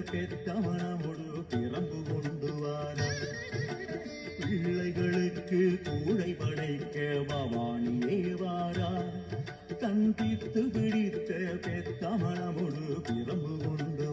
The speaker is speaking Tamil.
பெத்தமனமுடு பிரம்பு கொண்டு வாரா பிள்ளைகளுக்கு கூடை படைக்க பவானியே வாரா தன் பித்து பிடித்த பெத்தமனமுடு பிரம்பு கொண்டு